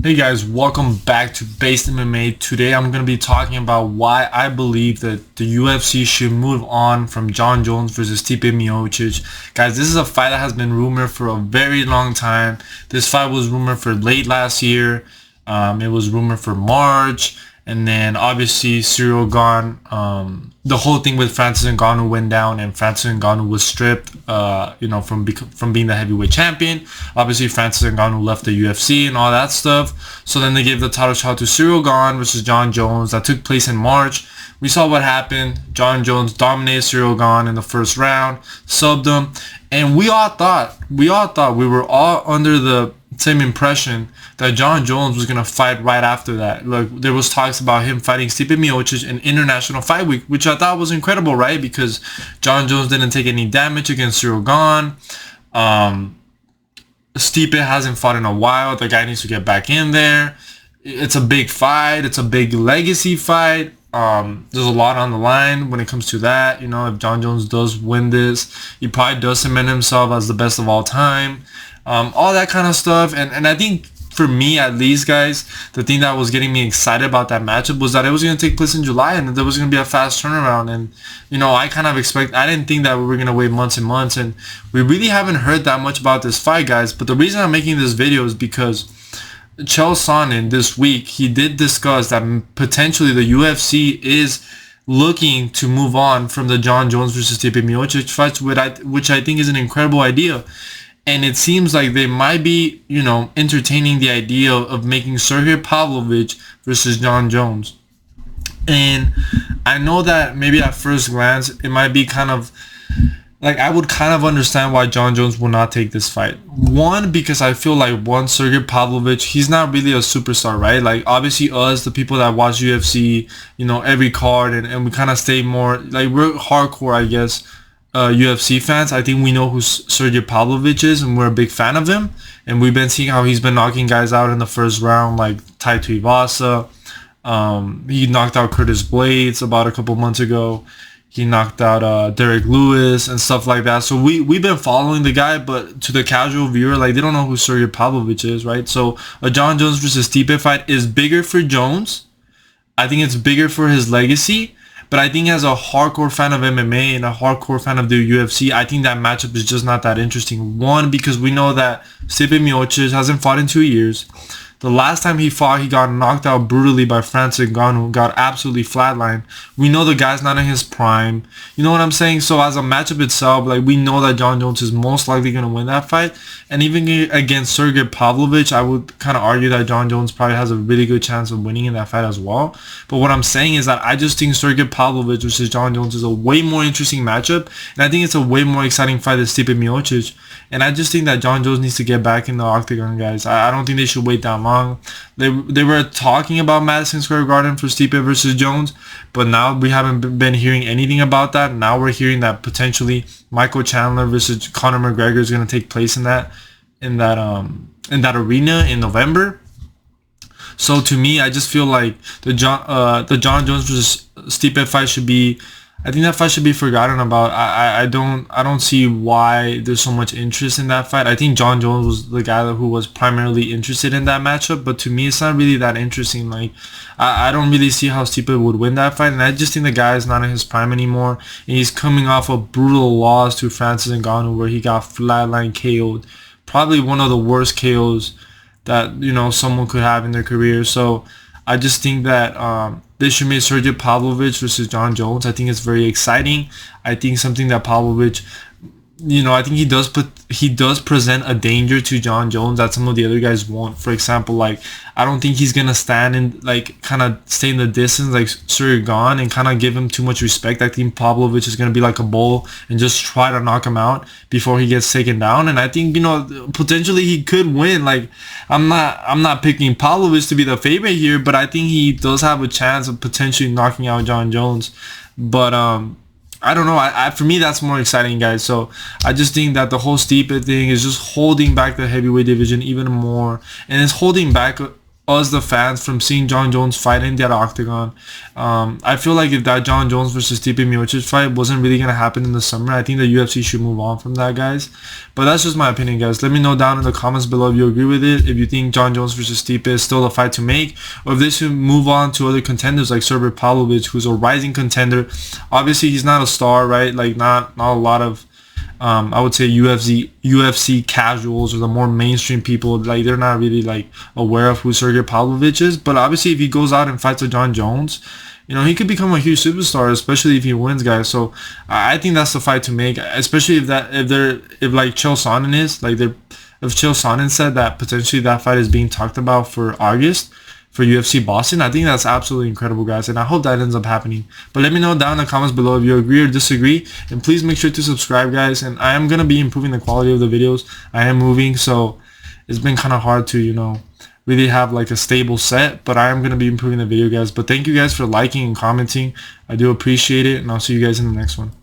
Hey guys, welcome back to Based MMA. Today I'm going to be talking about why I believe that the UFC should move on from Jon Jones versus Stipe Miocic. Guys, this is a fight that has been rumored for a very long time. This fight was rumored for late last year. It was rumored for March. And then obviously Cyril gone. The whole thing with Francis Ngannou went down, and Francis Ngannou was stripped, from being the heavyweight champion. Obviously, Francis Ngannou left the UFC and all that stuff. So then they gave the title shot to Cyril Gane versus Jon Jones. That took place in March. We saw what happened. Jon Jones dominated Cyril Gane in the first round, subbed him, and we all thought we were all under the same impression that Jon Jones was gonna fight right after that. Look, there was talks about him fighting Stipe Miocic in International Fight Week, which I thought was incredible, right? Because Jon Jones didn't take any damage against Cyril Gane. Stipe hasn't fought in a while. The guy needs to get back in there. It's a big fight. It's a big legacy fight. There's a lot on the line when it comes to that. You know, if Jon Jones does win this, he probably does cement himself as the best of all time. All that kind of stuff. And I think for me, at least, guys, the thing that was getting me excited about that matchup was that it was going to take place in July and that there was going to be a fast turnaround. And, you know, I didn't think that we were going to wait months and months. And we really haven't heard that much about this fight, guys. But the reason I'm making this video is because Chael Sonnen this week, he did discuss that potentially the UFC is looking to move on from the Jon Jones versus Stipe Miocic fights, which I think is an incredible idea. And it seems like they might be, entertaining the idea of making Sergei Pavlovich versus Jon Jones. And I know that maybe at first glance, it might be kind of like, I would kind of understand why Jon Jones will not take this fight. One, because I feel like Sergei Pavlovich, he's not really a superstar, right? Like, obviously us, the people that watch UFC, every card, and we kind of stay more, like, we're hardcore, I guess, UFC fans. I think we know who Sergei Pavlovich is, and we're a big fan of him. And we've been seeing how he's been knocking guys out in the first round, like Tai Tuivasa. He knocked out Curtis Blades about a couple months ago. He knocked out Derek Lewis and stuff like that. So we've been following the guy, but to the casual viewer, like, they don't know who Sergei Pavlovich is, right? So a Jon Jones versus Stipe fight is bigger for Jones. I think it's bigger for his legacy. But I think as a hardcore fan of MMA and a hardcore fan of the UFC, I think that matchup is just not that interesting. One, because we know that Stipe Miocic hasn't fought in 2 years. The last time he fought, he got knocked out brutally by Francis Ngannou, got absolutely flatlined. We know the guy's not in his prime. You know what I'm saying? So as a matchup itself, like, we know that Jon Jones is most likely going to win that fight. And even against Sergei Pavlovich, I would kind of argue that Jon Jones probably has a really good chance of winning in that fight as well. But what I'm saying is that I just think Sergei Pavlovich versus Jon Jones is a way more interesting matchup. And I think it's a way more exciting fight than Stipe Miocic. And I just think that Jon Jones needs to get back in the octagon, guys. I don't think they should wait that long. They were talking about Madison Square Garden for Stipe versus Jones, but now we haven't been hearing anything about that. Now we're hearing that potentially Michael Chandler versus Conor McGregor is going to take place in that arena in November. So to me, I just feel like the Jon Jones versus Stipe fight should be. I think that fight should be forgotten about. I don't see why there's so much interest in that fight. I think Jon Jones was the guy who was primarily interested in that matchup, but to me, it's not really that interesting. Like, I don't really see how Stipe would win that fight, and I just think the guy is not in his prime anymore, and he's coming off a brutal loss to Francis Ngannou where he got flatline KO'd. Probably one of the worst KOs that, someone could have in their career. So I just think that they should make Sergei Pavlovich versus Jon Jones. I think it's very exciting. I think something that Pavlovich, I think he does present a danger to Jon Jones that some of the other guys won't. For example, like, I don't think he's gonna stand and, like, kind of stay in the distance like Sergei Gane and kind of give him too much respect. I think Pavlovich is gonna be like a bull and just try to knock him out before he gets taken down. And I think, potentially he could win. Like, I'm not picking Pavlovich to be the favorite here, but I think he does have a chance of potentially knocking out Jon Jones. But I don't know. For me, that's more exciting, guys. So I just think that the whole Stipe thing is just holding back the heavyweight division even more, and it's holding back us the fans from seeing Jon Jones fight in that octagon. I feel like if that Jon Jones versus Stipe Miocic fight wasn't really gonna happen in the summer, I think the UFC should move on from that, guys. But that's just my opinion, guys. Let me know down in the comments below if you agree with it, if you think Jon Jones versus Stipe is still a fight to make, or if they should move on to other contenders like Sergei Pavlovich, who's a rising contender. Obviously he's not a star, right? Like not a lot of I would say UFC casuals or the more mainstream people, like they're not really like aware of who Sergei Pavlovich is. But obviously if he goes out and fights with Jon Jones, you know, he could become a huge superstar, especially if he wins, guys. So I think that's the fight to make, especially if like Chael Sonnen is like if Chael Sonnen said that potentially that fight is being talked about for August for UFC Boston. I think that's absolutely incredible, guys, and I hope that ends up happening. But let me know down in the comments below if you agree or disagree, and please make sure to subscribe, guys. And I am gonna be improving the quality of the videos. I am moving, so it's been kind of hard to, you know, really have like a stable set, but I am gonna be improving the video, guys. But thank you guys for liking and commenting. I do appreciate it, and I'll see you guys in the next one.